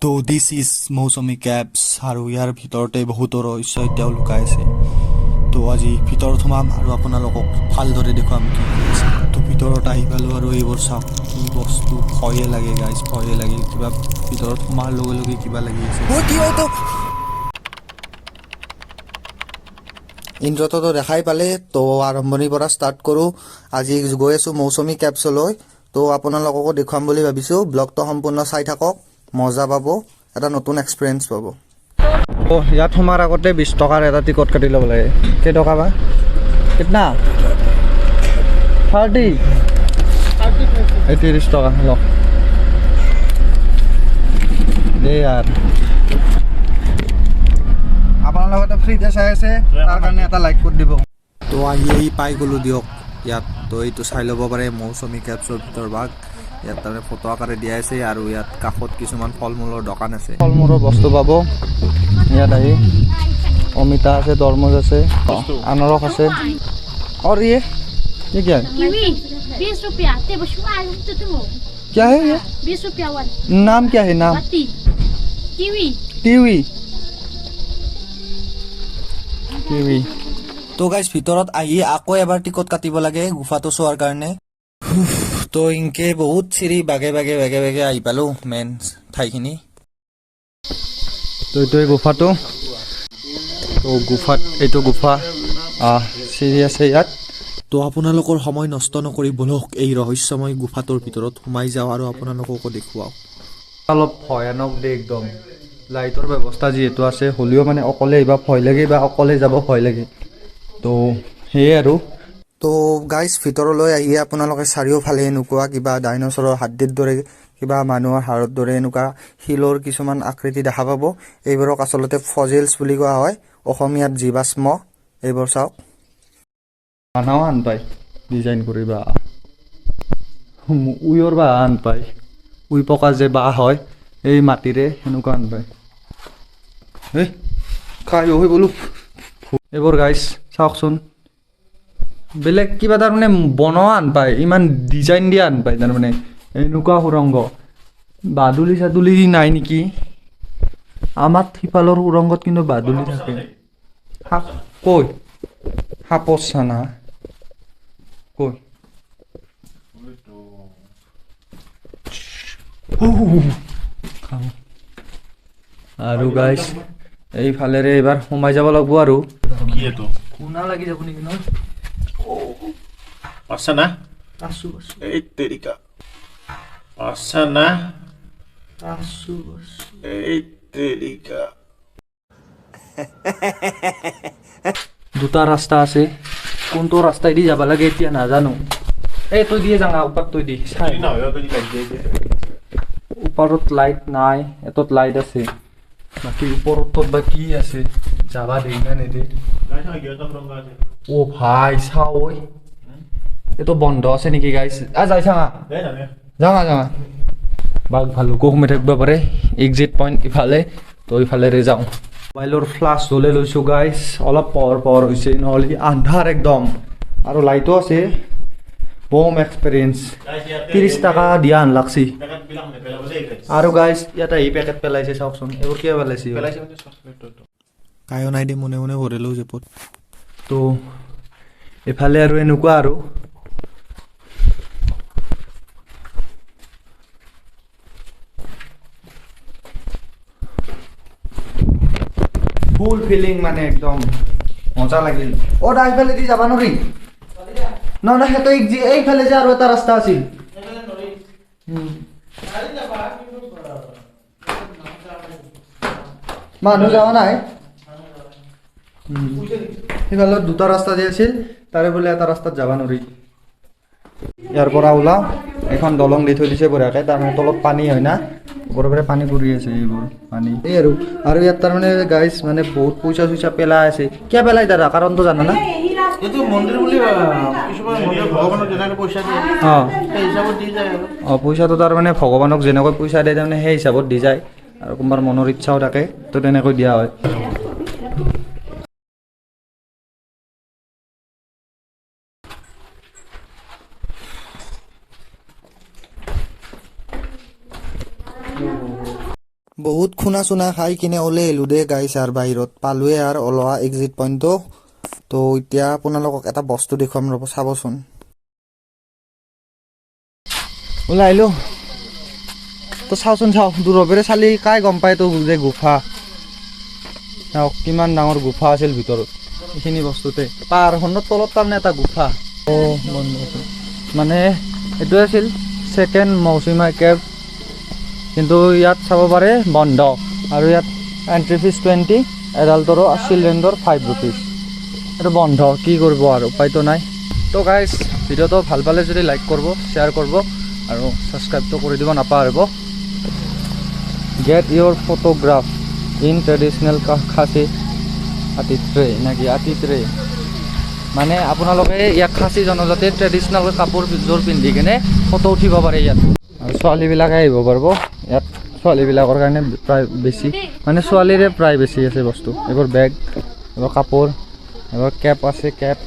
তো this is মৌচুমী কেবছ আৰু ইয়াৰ ভিতৰতে বহুতো ৰহস্য এতিয়াও লুকাই আছে। তো আজি ভিতৰত সোমাম আৰু আপোনালোকক ভালদৰে দেখুৱাম কি আছে। তো ভিতৰত আহি পালোঁ আৰু এইবোৰ চাওক কি বস্তু, ভয়ে লাগে গাইজ, ভয়ে লাগে। কিবা ভিতৰত সোমাৰ লগে লগে কিবা লাগি আছে। ইন্ট্ৰটো দেখাই পালে, তো আৰম্ভণিৰ পৰা ষ্টাৰ্ট কৰোঁ। আজি গৈ আছোঁ মৌচুমী কেবছলৈ। তো আপোনালোককো দেখুৱাম বুলি ভাবিছোঁ। ব্লগটো সম্পূৰ্ণ চাই থাকক, মজা পাব, এটা নতুন এক্সপিৰিয়েঞ্চ পাব। ইয়াত সোমাৰ আগতে 20 টকাৰ এটা টিকট কাটি ল'ব লাগে। কেইটকা বা? কিতনা? 30? 30 টকা লওক দেই। আৰু আপোনালোকে ফ্ৰীতে চাই আছে, তাৰ কাৰণে এটা লাইক কৰি দিব। তো আহি পাই গ'লোঁ দিয়ক ইয়াত। তো এইটো চাই ল'ব পাৰে মৌচুমী কেবছৰ ভিতৰ ভাগ। ইয়াত তাৰমানে ফটো আকাৰে দিয়া আছে আৰু ইয়াত কাষত কিছুমান ফল মূলৰ দোকান আছে। ফল মূলৰ বস্তু পাব ইয়াত আহি। অমিতা আছে, তৰমুজ আছে, আনাৰস আছে। और ये क्या है? कीवी 20 रुपया। ते बशुआ तो तुम क्या है ये? 20 रुपया वाला। नाम क्या है? नाम बत्ती कीवी। TV TV. তো গাইজ ভিতৰত আহি আকৌ এবাৰ টিকট কাটিব লাগে গুফাটো চোৱাৰ কাৰণে। তো ইনকে বহুত চিৰি বাগে বাগে আহি পালোঁ মেইন ঠাইখিনি। তো এইটোৱে গুফাটো। তো গুফাত এইটো গুফা চিৰি আছে ইয়াত। তো আপোনালোকৰ সময় নষ্ট নকৰি বলক এই ৰহস্যময় গুফাটোৰ ভিতৰত সোমাই যাওঁ আৰু আপোনালোককো দেখুৱাওঁ। অলপ ভয়ানক দেই একদম। লাইটৰ ব্যৱস্থা যিহেতু আছে, হ'লেও মানে অকলে আহিব ভয় লাগে বা অকলে যাব ভয় লাগে। তো সেয়ে আৰু। তো গাইজ ভিতৰলৈ আহি আপোনালোকে চাৰিওফালে এনেকুৱা কিবা ডাইনছৰৰ হাড্ডিৰ দৰে, কিবা মানুহৰ হাড়ৰ দৰে এনেকুৱা শিলৰ কিছুমান আকৃতি দেখা পাব। এইবোৰক আচলতে ফজিলছ বুলি কোৱা হয়, অসমীয়াত জীৱাশ্ম। এইবোৰ চাওক, বানাও আন পায় ডিজাইন কৰিবা। উইৰ বা আন পায়, উই পকা যে বাঁহ হয় এই মাটিৰে, সেনেকুৱা আন পায়। এই খাই হৈ বোলো। এইবোৰ গাইজ চাওকচোন, বেলেগ কিবা তাৰমানে বনোৱা আন পায়, ইমান ডিজাইন দিয়া আন পায় তাৰমানে। এনেকুৱা সুৰংগ বাদুলি চাদুলি নাই নেকি? আমাৰ সিফালৰ সুৰংগত কিন্তু বাদুলি থাকে। সাপ কৈ সাপৰ চানা কৈ আৰু গাইজ এইফালেৰে এইবাৰ সোমাই যাব লাগিব আৰু। কোনা লাগি যাব নেকি? ন আচ্ছা না আছো এই তেৰিকা আচ্ছা না আছো এই তেৰিকা। দুটা ৰাস্তা আছে, কোনটো ৰাস্তাইদি যাব লাগে এতিয়া নাজানো। এই তই দিয়ে যাঙা ওপৰত, তই দি চাই। ওপৰত লাইট নাই, এতত লাইট আছে, বাকী ওপৰত বা কি আছে যাবা দেই না নেদে। ও ভাই চাও, ঐ এইটো বন্ধ আছে নেকি গাইছ? যাই চাঙা যাঙা বাঘ ভালুকো সোমাই থাকিব পাৰে। এক্সিট পইণ্ট ইফালে, তো ইফালেৰে যাওঁ। মোবাইলৰ ফ্লাছ জ্বলে লৈছোঁ গাইছ, অলপ পোহৰ হৈছে, নহ'লে আন্ধাৰ একদম। আৰু লাইটো আছে। বম এক্সপিৰিয়েঞ্চ। 30 টকা দিয়া আন লাগছি। আৰু গাইজ ইয়াত আহি পেকেট পেলাইছে চাওকচোন, এইবোৰ কিয় পেলাইছে? কায়ো নাই দে, মনে মনে ভৰিলোঁ জেপত। তো এইফালে আৰু এনেকুৱা আৰু ফুল ফিলিং, মানে একদম মজা লাগিল। দা এইফালে দি যাবা নৰি? নহয় সেইটো এইফালে যে আৰু এটা ৰাস্তা আছিল। মানুহ যাৱা নাই। সেইফালত দুটা ৰাস্তা যে আছিল, তাৰে বোলে এটা ৰাস্তাত যাবা নৰি। ইয়াৰ পৰা ওলাওঁ, এখন দলং দি থৈ দিছে বঢ়িয়াকৈ, তাৰমানে তলত পানী হয় না, ওপৰৰ পৰা পানী পৰি আছে, এইবোৰ পানী এই আৰু ইয়াত তাৰমানে গাইজ মানে বহুত পইচা চইচা পেলাই আছে। কিয় পেলাই দাদা, কাৰণটো জানা না? এইটো মন্দিৰ বুলি কিছুমান মন্দিৰ ভগৱানক যেনেকৈ পইচা দিয়ে সেই হিচাপত দি যায় আৰু। পইচাটো তাৰমানে ভগৱানক যেনেকৈ পইচা দিয়ে তাৰমানে সেই হিচাপত দি যায়, আৰু কোনোবাৰ মনৰ ইচ্ছাও থাকে, তো তেনেকৈ দিয়া হয়। বহুত খুনা চুনা খাই কিনে ওলাই আহিলোঁ দে গাইছ আৰু বাহিৰত পালোৱে আৰু ওলোৱা এক্সিট পইণ্টটো তো এতিয়া আপোনালোকক এটা বস্তু দেখুৱাম ৰ'ব চাবচোন ওলাই আহিলোঁ তো চাওচোন চাওঁ দূৰবেৰে চালি কাই গম পায় তো যে গুফা চাওক কিমান ডাঙৰ গুফা আছিল ভিতৰত এইখিনি বস্তুতে পাহাৰখনৰ তলত তাৰমানে এটা গুফা বন্ধ আছে মানে এইটোৱে আছিল ছেকেণ্ড মৌচুমী কেভ কিন্তু ইয়াত চাব পাৰে বন্ধ আৰু ইয়াত এণ্ট্ৰি ফিজ 20 এডাল্টৰো চিলড্ৰেনৰ 5 rupees এইটো বন্ধ কি কৰিব আৰু উপায়তো নাই তো গাইজ ভিডিঅ'টো ভাল পালে যদি লাইক কৰিব শ্বেয়াৰ কৰিব আৰু ছাবস্ক্ৰাইবটো কৰি দিব নাপাহৰিব get your photograph in traditional Khasi আতিথ্ৰে নেকি আতিথ্ৰে মানে আপোনালোকে ইয়াত খাচী জনজাতিৰ ট্ৰেডিশ্যনেল কাপোৰযোৰ পিন্ধি কিনে ফটো উঠিব পাৰে ইয়াত আৰু ছোৱালীবিলাকে আহিব পাৰিব ইয়াত ছোৱালীবিলাকৰ কাৰণে প্ৰায় বেছি মানে ছোৱালীৰে প্ৰায় বেছি আছে বস্তু এইবোৰ বেগ এইবোৰ কাপোৰ এইবোৰ কেপ আছে কেপ